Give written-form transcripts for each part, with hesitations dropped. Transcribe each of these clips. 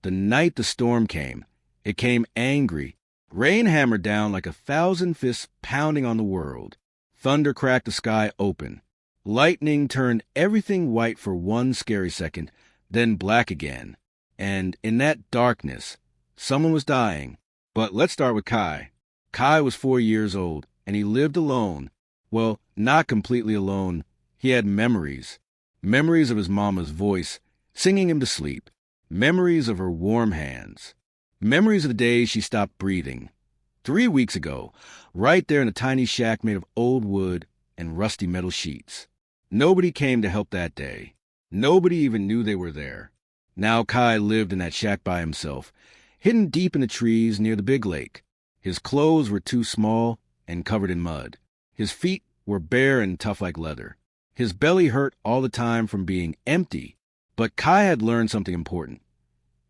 The night the storm came, it came angry. Rain hammered down like 1,000 fists pounding on the world. Thunder cracked the sky open. Lightning turned everything white for one scary second, then black again. And in that darkness, someone was dying. But let's start with Kai. Kai was 4 years old, and he lived alone. Well, not completely alone. He had memories. Memories of his mama's voice, singing him to sleep. Memories of her warm hands. Memories of the day she stopped breathing. 3 weeks ago, right there in a tiny shack made of old wood and rusty metal sheets. Nobody came to help that day. Nobody even knew they were there. Now Kai lived in that shack by himself, hidden deep in the trees near the big lake. His clothes were too small and covered in mud. His feet were bare and tough like leather. His belly hurt all the time from being empty. But Kai had learned something important.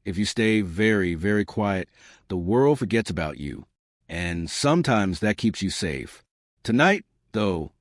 If you stay very, very quiet, the world forgets about you. And sometimes that keeps you safe. Tonight, though,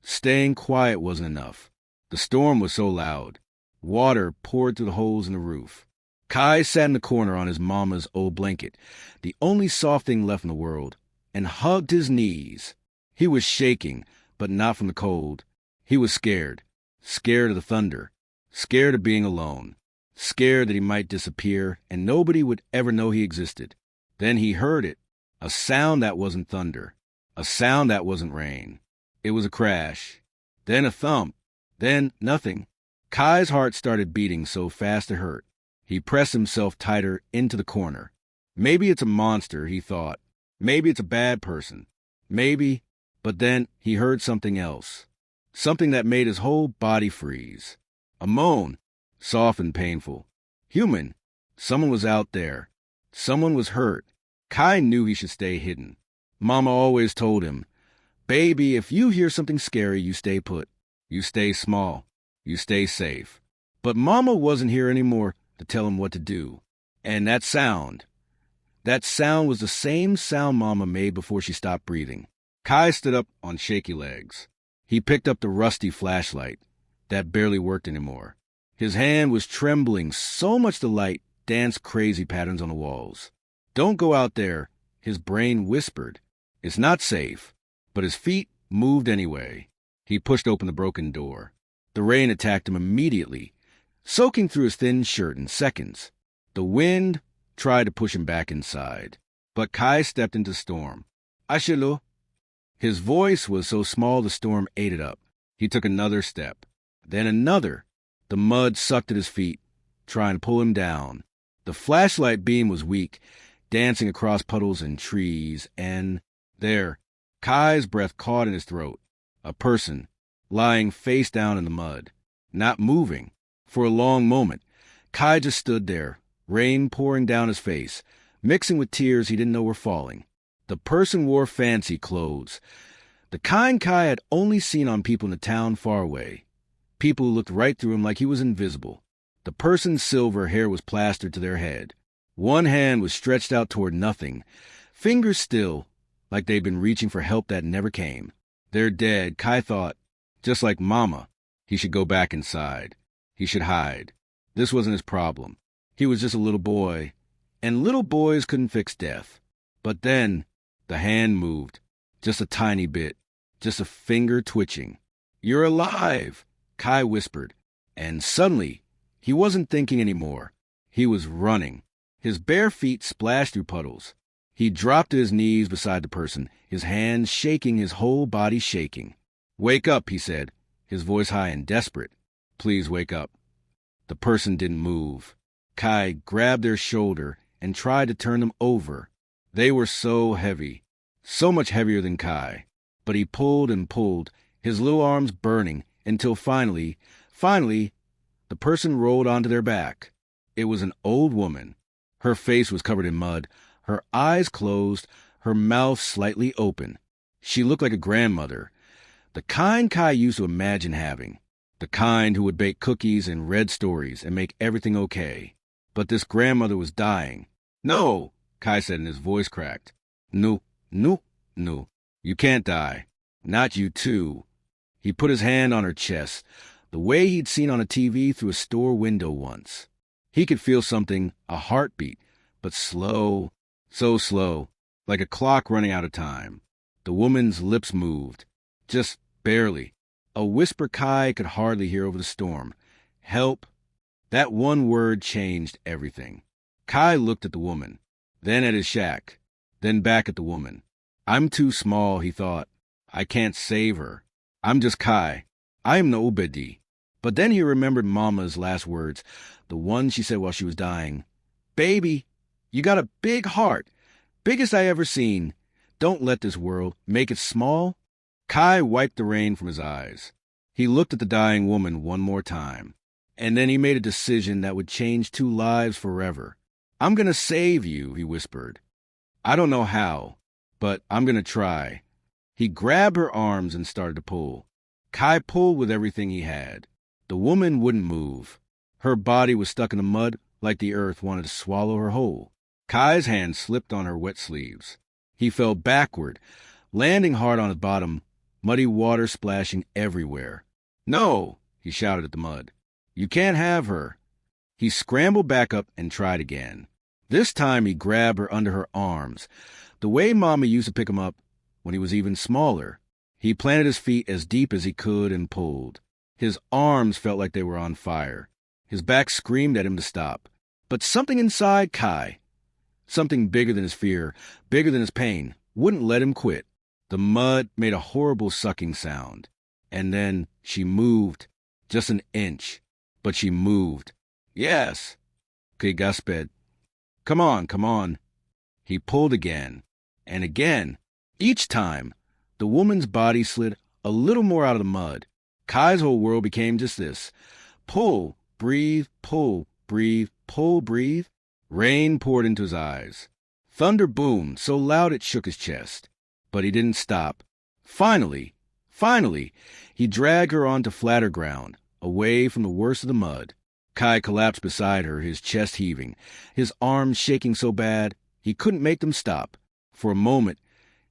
staying quiet wasn't enough. The storm was so loud. Water poured through the holes in the roof. Kai sat in the corner on his mama's old blanket, the only soft thing left in the world, and hugged his knees. He was shaking, but not from the cold. He was scared. Scared of the thunder. Scared of being alone. Scared that he might disappear and nobody would ever know he existed. Then he heard it. A sound that wasn't thunder. A sound that wasn't rain. It was a crash. Then a thump. Then nothing. Kai's heart started beating so fast it hurt. He pressed himself tighter into the corner. Maybe it's a monster, he thought. Maybe it's a bad person. Maybe. But then he heard something else. Something that made his whole body freeze. A moan. Soft and painful. Human. Someone was out there. Someone was hurt. Kai knew he should stay hidden. Mama always told him, "Baby, if you hear something scary, you stay put. You stay small. You stay safe." But Mama wasn't here anymore to tell him what to do. And that sound was the same sound Mama made before she stopped breathing. Kai stood up on shaky legs. He picked up the rusty flashlight that barely worked anymore. His hand was trembling so much the light danced crazy patterns on the walls. "Don't go out there," his brain whispered. "It's not safe." But his feet moved anyway. He pushed open the broken door. The rain attacked him immediately, soaking through his thin shirt in seconds. The wind tried to push him back inside. But Kai stepped into the storm. "Ashilo." His voice was so small the storm ate it up. He took another step. Then another. The mud sucked at his feet, trying to pull him down. The flashlight beam was weak, dancing across puddles and trees, and there, Kai's breath caught in his throat. A person, lying face down in the mud, not moving. For a long moment, Kai just stood there, rain pouring down his face, mixing with tears he didn't know were falling. The person wore fancy clothes, the kind Kai had only seen on people in the town far away. People who looked right through him like he was invisible. The person's silver hair was plastered to their head. One hand was stretched out toward nothing, fingers still, like they'd been reaching for help that never came. They're dead, Kai thought. Just like Mama, he should go back inside. He should hide. This wasn't his problem. He was just a little boy, and little boys couldn't fix death. But then, the hand moved, just a tiny bit, just a finger twitching. "You're alive," Kai whispered, and suddenly, he wasn't thinking anymore. He was running. His bare feet splashed through puddles. He dropped to his knees beside the person, his hands shaking, his whole body shaking. "Wake up," he said, his voice high and desperate. "Please wake up." The person didn't move. Kai grabbed their shoulder and tried to turn them over. They were so heavy, so much heavier than Kai. But he pulled and pulled, his little arms burning, until finally, the person rolled onto their back. It was an old woman. Her face was covered in mud, her eyes closed, her mouth slightly open. She looked like a grandmother, the kind Kai used to imagine having, the kind who would bake cookies and read stories and make everything okay. But this grandmother was dying. "No," Kai said, and his voice cracked. No, you can't die. Not you too." He put his hand on her chest, the way he'd seen on a TV through a store window once. He could feel something, a heartbeat, but slow, so slow, like a clock running out of time. The woman's lips moved, just barely. A whisper Kai could hardly hear over the storm. Help. That one word changed everything. Kai looked at the woman, then at his shack, then back at the woman. I'm too small, he thought. I can't save her. I'm just Kai. I am no Obedi. But then he remembered Mama's last words, the one she said while she was dying. Baby, you got a big heart, biggest I ever seen. Don't let this world make it small. Kai wiped the rain from his eyes. He looked at the dying woman one more time, and then he made a decision that would change 2 lives forever. I'm going to save you, he whispered. I don't know how, but I'm going to try. He grabbed her arms and started to pull. Kai pulled with everything he had. The woman wouldn't move. Her body was stuck in the mud like the earth wanted to swallow her whole. Kai's hand slipped on her wet sleeves. He fell backward, landing hard on his bottom, muddy water splashing everywhere. No, he shouted at the mud. You can't have her. He scrambled back up and tried again. This time he grabbed her under her arms, the way Mama used to pick him up when he was even smaller. He planted his feet as deep as he could and pulled. His arms felt like they were on fire. His back screamed at him to stop. But something inside Kai, something bigger than his fear, bigger than his pain, wouldn't let him quit. The mud made a horrible sucking sound. And then she moved, just an inch. But she moved. Yes. Que gasped. Come on, come on. He pulled again, and again. Each time, the woman's body slid a little more out of the mud. Kai's whole world became just this. Pull, breathe, pull, breathe, pull, breathe. Rain poured into his eyes. Thunder boomed so loud it shook his chest. But he didn't stop. Finally, he dragged her onto flatter ground, away from the worst of the mud. Kai collapsed beside her, his chest heaving, his arms shaking so bad he couldn't make them stop. For a moment,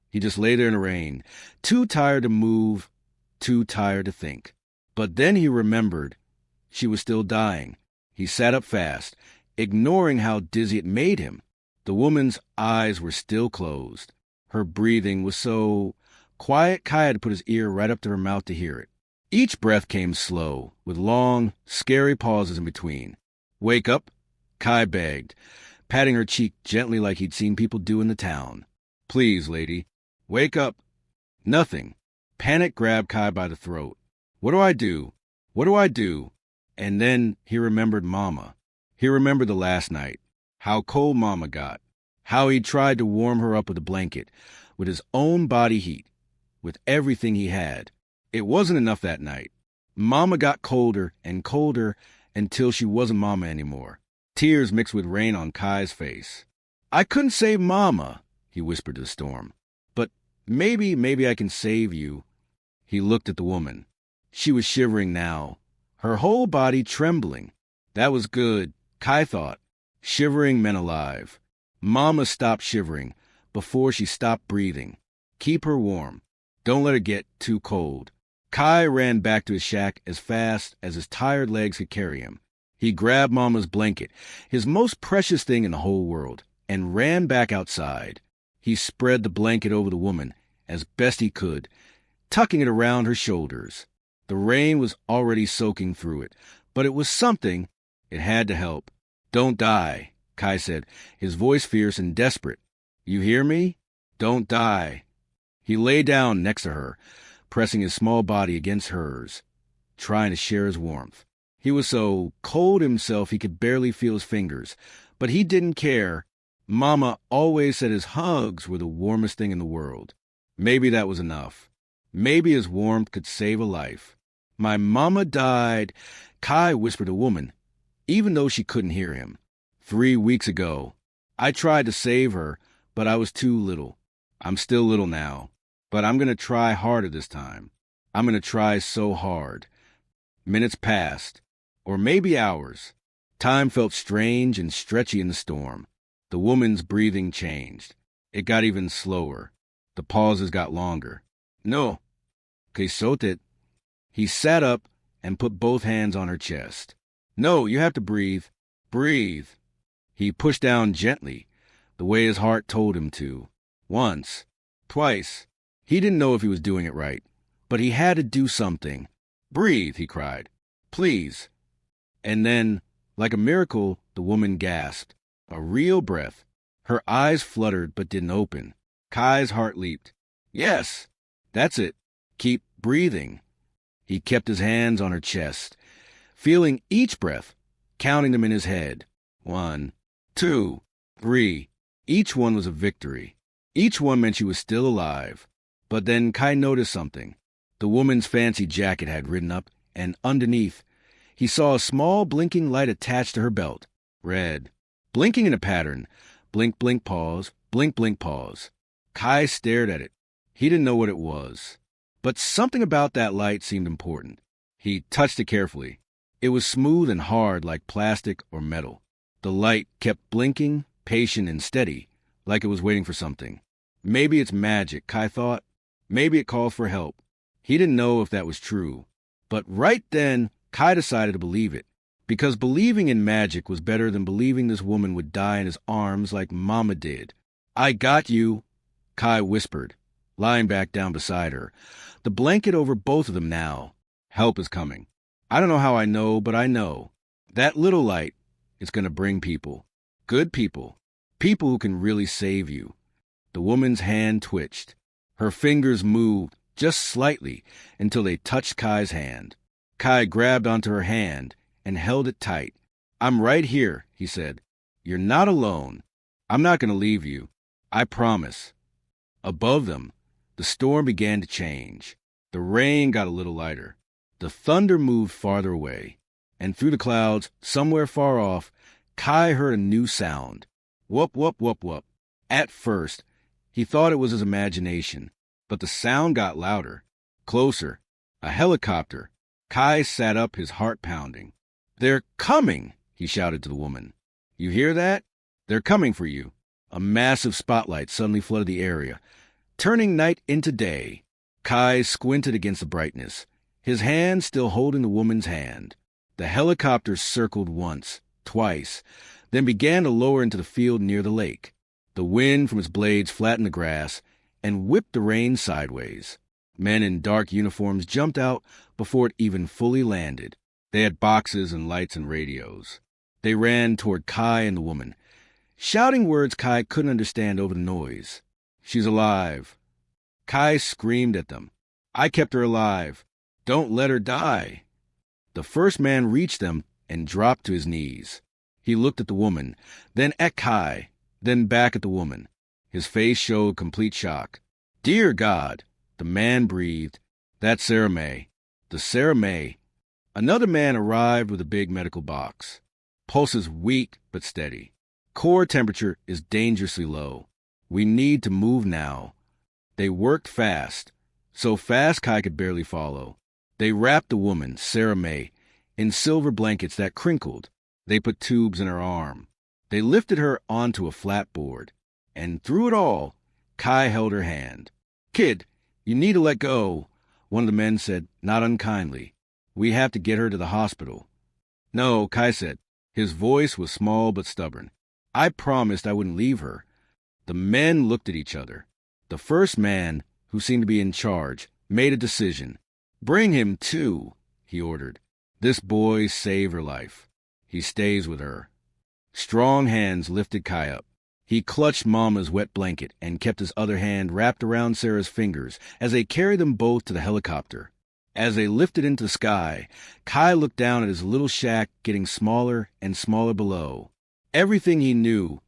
he just lay there in the rain, too tired to move, too tired to think. But then he remembered she was still dying. He sat up fast, ignoring how dizzy it made him. The woman's eyes were still closed. Her breathing was so quiet Kai had to put his ear right up to her mouth to hear it. Each breath came slow, with long, scary pauses in between. Wake up, Kai begged, patting her cheek gently like he'd seen people do in the town. Please, lady, wake up. Nothing. Panic grabbed Kai by the throat. What do I do? What do I do? And then he remembered Mama. He remembered the last night, how cold Mama got, how he tried to warm her up with a blanket, with his own body heat, with everything he had. It wasn't enough that night. Mama got colder and colder until she wasn't Mama anymore. Tears mixed with rain on Kai's face. I couldn't save Mama, he whispered to the storm. But maybe I can save you. He looked at the woman. She was shivering now, her whole body trembling. That was good, Kai thought. Shivering meant alive. Mama stopped shivering before she stopped breathing. Keep her warm. Don't let her get too cold. Kai ran back to his shack as fast as his tired legs could carry him. He grabbed Mama's blanket, his most precious thing in the whole world, and ran back outside. He spread the blanket over the woman as best he could, tucking it around her shoulders. The rain was already soaking through it, but it was something. It had to help. Don't die, Kai said, his voice fierce and desperate. You hear me? Don't die. He lay down next to her, pressing his small body against hers, trying to share his warmth. He was so cold himself he could barely feel his fingers, but he didn't care. Mama always said his hugs were the warmest thing in the world. Maybe that was enough. Maybe his warmth could save a life. My mama died, Kai whispered to the woman, even though she couldn't hear him. 3 weeks ago. I tried to save her, but I was too little. I'm still little now, but I'm going to try harder this time. I'm going to try so hard. Minutes passed, or maybe hours. Time felt strange and stretchy in the storm. The woman's breathing changed. It got even slower. The pauses got longer. No, que sotet. He sat up and put both hands on her chest. No, you have to breathe. Breathe. He pushed down gently, the way his heart told him to. Once. Twice. He didn't know if he was doing it right, but he had to do something. Breathe, he cried. Please. And then, like a miracle, the woman gasped. A real breath. Her eyes fluttered but didn't open. Kai's heart leaped. Yes, that's it. Keep breathing. He kept his hands on her chest, feeling each breath, counting them in his head. 1, 2, 3. Each one was a victory. Each one meant she was still alive. But then Kai noticed something. The woman's fancy jacket had ridden up, and underneath, he saw a small blinking light attached to her belt. Red. Blinking in a pattern. Blink, blink, pause. Blink, blink, pause. Kai stared at it. He didn't know what it was. But something about that light seemed important. He touched it carefully. It was smooth and hard like plastic or metal. The light kept blinking, patient and steady, like it was waiting for something. Maybe it's magic, Kai thought. Maybe it called for help. He didn't know if that was true. But right then, Kai decided to believe it. Because believing in magic was better than believing this woman would die in his arms like Mama did. I got you, Kai whispered, lying back down beside her, the blanket over both of them now. Help is coming. I don't know how I know, but I know. That little light is going to bring people. Good people. People who can really save you. The woman's hand twitched. Her fingers moved just slightly until they touched Kai's hand. Kai grabbed onto her hand and held it tight. I'm right here, he said. You're not alone. I'm not going to leave you. I promise. Above them, the storm began to change. The rain got a little lighter. The thunder moved farther away. And through the clouds, somewhere far off, Kai heard a new sound. Whoop, whoop, whoop, whoop. At first, he thought it was his imagination, but the sound got louder, closer. A helicopter. Kai sat up, his heart pounding. They're coming, he shouted to the woman. You hear that? They're coming for you. A massive spotlight suddenly flooded the area, turning night into day. Kai squinted against the brightness, his hand still holding the woman's hand. The helicopter circled once, twice, then began to lower into the field near the lake. The wind from its blades flattened the grass and whipped the rain sideways. Men in dark uniforms jumped out before it even fully landed. They had boxes and lights and radios. They ran toward Kai and the woman, shouting words Kai couldn't understand over the noise. She's alive. Kai screamed at them. I kept her alive. Don't let her die. The first man reached them and dropped to his knees. He looked at the woman, then at Kai, then back at the woman. His face showed complete shock. Dear God, the man breathed. That's Sarah May. The Sarah May. Another man arrived with a big medical box. Pulses weak but steady. Core temperature is dangerously low. We need to move now. They worked fast, so fast Kai could barely follow. They wrapped the woman, Sarah May, in silver blankets that crinkled. They put tubes in her arm. They lifted her onto a flat board. And through it all, Kai held her hand. Kid, you need to let go, one of the men said, not unkindly. We have to get her to the hospital. No, Kai said. His voice was small but stubborn. I promised I wouldn't leave her. The men looked at each other. The first man, who seemed to be in charge, made a decision. Bring him too, he ordered. This boy saved her life. He stays with her. Strong hands lifted Kai up. He clutched Mama's wet blanket and kept his other hand wrapped around Sarah's fingers as they carried them both to the helicopter. As they lifted into the sky, Kai looked down at his little shack getting smaller and smaller below. Everything he knew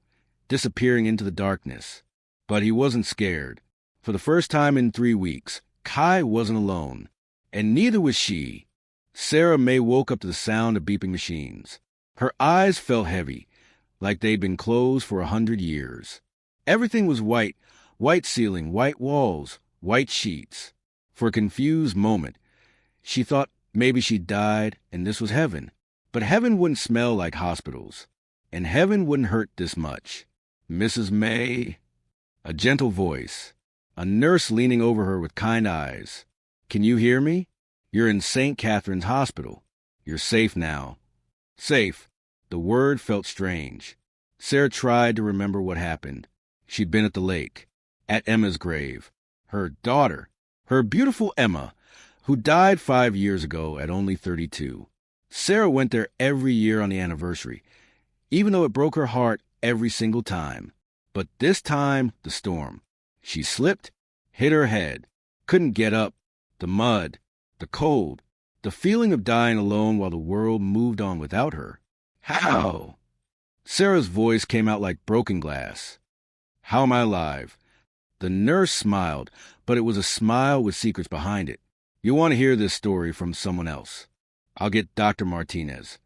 disappearing into the darkness. But he wasn't scared. For the first time in 3 weeks, Kai wasn't alone. And neither was she. Sarah May woke up to the sound of beeping machines. Her eyes felt heavy, like they'd been closed for 100 years. Everything was white, white ceiling, white walls, white sheets. For a confused moment, she thought maybe she'd died and this was heaven. But heaven wouldn't smell like hospitals. And heaven wouldn't hurt this much. Mrs. May, a gentle voice, a nurse leaning over her with kind eyes. Can you hear me? You're in St. Catherine's Hospital. You're safe now. Safe. The word felt strange. Sarah tried to remember what happened. She'd been at the lake, at Emma's grave. Her daughter, her beautiful Emma, who died 5 years ago at only 32. Sarah went there every year on the anniversary, even though it broke her heart every single time. But this time, the storm. She slipped, hit her head, couldn't get up. The mud, the cold, the feeling of dying alone while the world moved on without her. How? Sarah's voice came out like broken glass. How am I alive? The nurse smiled, but it was a smile with secrets behind it. You want to hear this story from someone else. I'll get Dr. Martinez.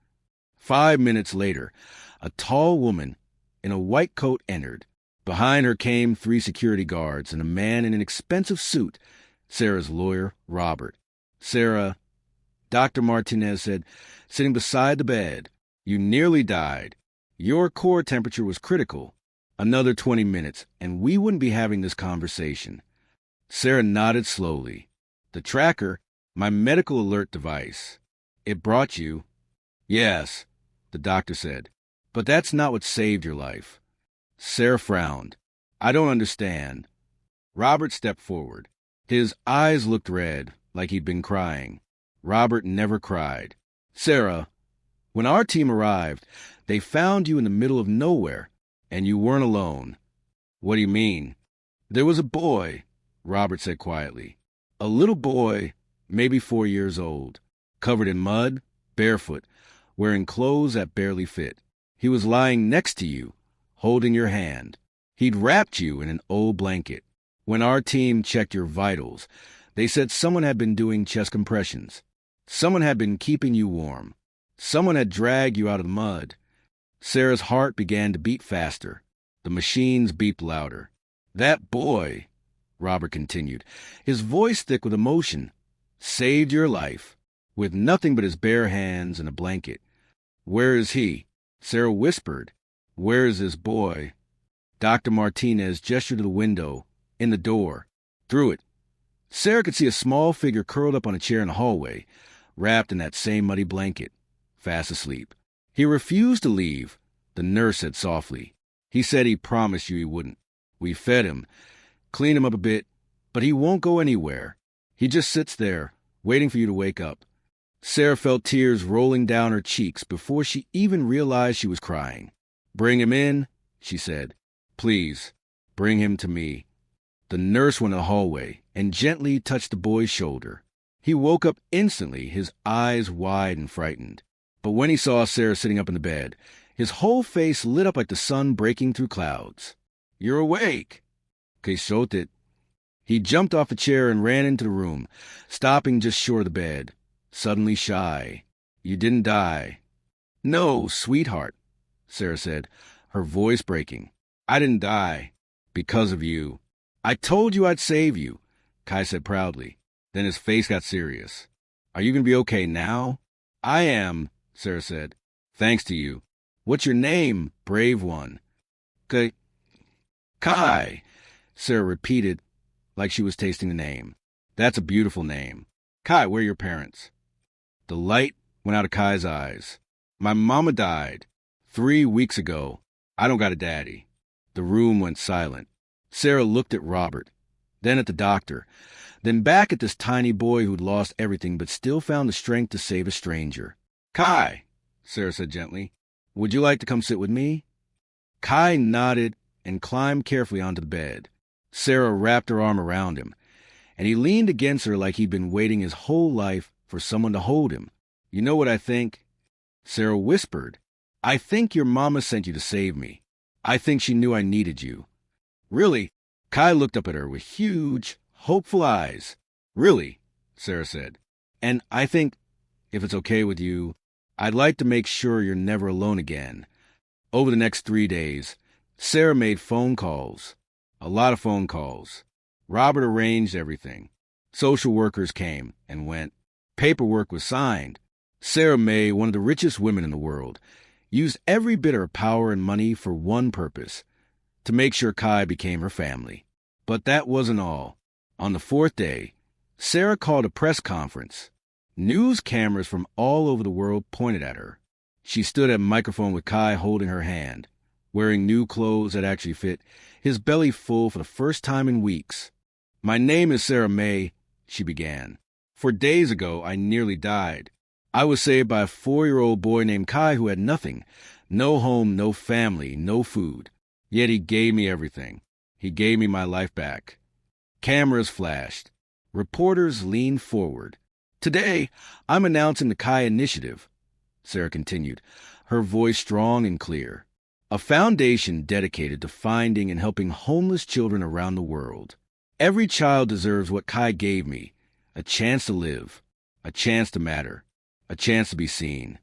5 minutes later, a tall woman in a white coat entered. Behind her came 3 security guards and a man in an expensive suit, Sarah's lawyer, Robert. Sarah, Dr. Martinez said, sitting beside the bed, you nearly died. Your core temperature was critical. Another 20 minutes, and we wouldn't be having this conversation. Sarah nodded slowly. The tracker, my medical alert device. It brought you. Yes, the doctor said, but that's not what saved your life. Sarah frowned. I don't understand. Robert stepped forward. His eyes looked red, like he'd been crying. Robert never cried. Sarah, when our team arrived, they found you in the middle of nowhere, and you weren't alone. What do you mean? There was a boy, Robert said quietly. A little boy, maybe 4 years old, covered in mud, barefoot, wearing clothes that barely fit. He was lying next to you, holding your hand. He'd wrapped you in an old blanket. When our team checked your vitals, they said someone had been doing chest compressions. Someone had been keeping you warm. Someone had dragged you out of the mud. Sarah's heart began to beat faster. The machines beeped louder. That boy, Robert continued, his voice thick with emotion, saved your life, with nothing but his bare hands and a blanket. Where is he? Sarah whispered. Where is this boy? Dr. Martinez gestured to the window, in the door. Through it, Sarah could see a small figure curled up on a chair in the hallway, wrapped in that same muddy blanket, fast asleep. He refused to leave, the nurse said softly. He said he promised you he wouldn't. We fed him, cleaned him up a bit, but he won't go anywhere. He just sits there, waiting for you to wake up. Sarah felt tears rolling down her cheeks before she even realized she was crying. Bring him in, she said. Please, bring him to me. The nurse went to the hallway and gently touched the boy's shoulder. He woke up instantly, his eyes wide and frightened. But when he saw Sarah sitting up in the bed, his whole face lit up like the sun breaking through clouds. You're awake. Quixote. He jumped off the chair and ran into the room, stopping just short of the bed, suddenly shy. You didn't die. No, sweetheart, Sarah said, her voice breaking. I didn't die because of you. I told you I'd save you, Kai said proudly. Then his face got serious. Are you going to be okay now? I am, Sarah said. Thanks to you. What's your name, brave one? Kai, Sarah repeated like she was tasting the name. That's a beautiful name. Kai, where are your parents? The light went out of Kai's eyes. My mama died 3 weeks ago. I don't got a daddy. The room went silent. Sarah looked at Robert, then at the doctor, then back at this tiny boy who'd lost everything but still found the strength to save a stranger. Kai, Sarah said gently, would you like to come sit with me? Kai nodded and climbed carefully onto the bed. Sarah wrapped her arm around him, and he leaned against her like he'd been waiting his whole life for someone to hold him. You know what I think? Sarah whispered. I think your mama sent you to save me. I think she knew I needed you. Really? Kai looked up at her with huge, hopeful eyes. Really, Sarah said. And I think, if it's okay with you, I'd like to make sure you're never alone again. Over the next 3 days, Sarah made phone calls. A lot of phone calls. Robert arranged everything. Social workers came and went. Paperwork was signed. Sarah May, one of the richest women in the world, used every bit of her power and money for one purpose, to make sure Kai became her family. But that wasn't all. On the 4th day, Sarah called a press conference. News cameras from all over the world pointed at her. She stood at a microphone with Kai holding her hand, wearing new clothes that actually fit, his belly full for the first time in weeks. "My name is Sarah May," she began. "4 days ago, I nearly died. I was saved by a 4-year-old boy named Kai who had nothing. No home, no family, no food. Yet he gave me everything. He gave me my life back." Cameras flashed. Reporters leaned forward. "Today, I'm announcing the Kai Initiative," Sarah continued, her voice strong and clear. "A foundation dedicated to finding and helping homeless children around the world. Every child deserves what Kai gave me, a chance to live, a chance to matter, a chance to be seen."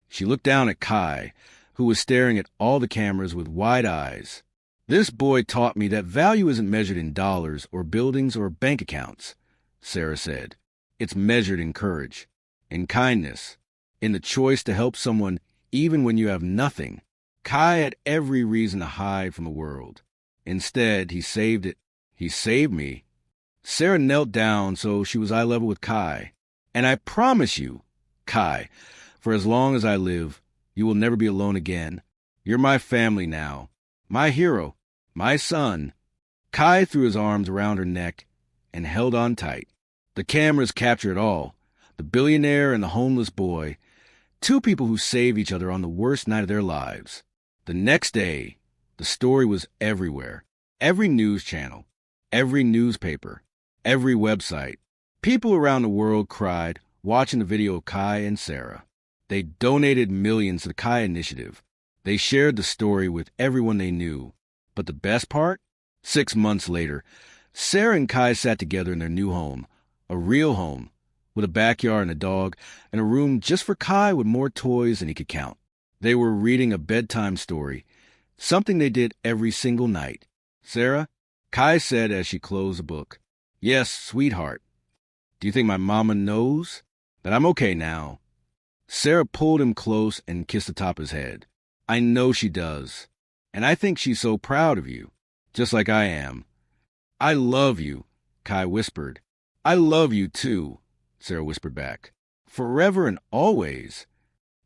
She looked down at Kai, who was staring at all the cameras with wide eyes. "This boy taught me that value isn't measured in dollars or buildings or bank accounts," Sarah said. "It's measured in courage, in kindness, in the choice to help someone even when you have nothing." Kai had every reason to hide from the world. Instead, he saved it. He saved me. Sarah knelt down so she was eye level with Kai. "And I promise you, Kai, for as long as I live, you will never be alone again. You're my family now. My hero. My son." Kai threw his arms around her neck and held on tight. The cameras captured it all. The billionaire and the homeless boy. 2 people who saved each other on the worst night of their lives. The next day, the story was everywhere. Every news channel, every newspaper, every website. People around the world cried, watching the video of Kai and Sarah. They donated millions to the Kai Initiative. They shared the story with everyone they knew. But the best part? 6 months later, Sarah and Kai sat together in their new home, a real home, with a backyard and a dog, and a room just for Kai with more toys than he could count. They were reading a bedtime story, something they did every single night. "Sarah," Kai said as she closed the book, "yes, sweetheart. Do you think my mama knows that I'm okay now?" Sarah pulled him close and kissed the top of his head. "I know she does. And I think she's so proud of you, just like I am." "I love you," Kai whispered. "I love you too," Sarah whispered back. "Forever and always."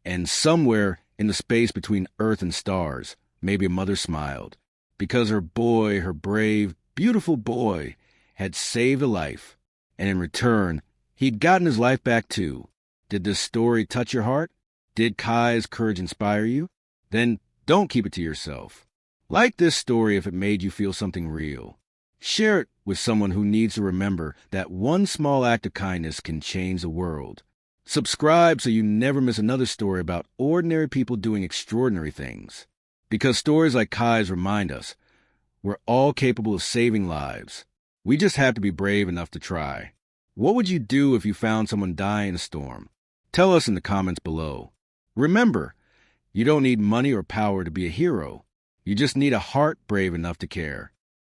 And somewhere in the space between earth and stars, maybe a mother smiled, because her boy, her brave, beautiful boy, had saved a life. And in return, he'd gotten his life back too. Did this story touch your heart? Did Kai's courage inspire you? Then don't keep it to yourself. Like this story if it made you feel something real. Share it with someone who needs to remember that one small act of kindness can change the world. Subscribe so you never miss another story about ordinary people doing extraordinary things. Because stories like Kai's remind us we're all capable of saving lives. We just have to be brave enough to try. What would you do if you found someone dying in a storm? Tell us in the comments below. Remember, you don't need money or power to be a hero. You just need a heart brave enough to care.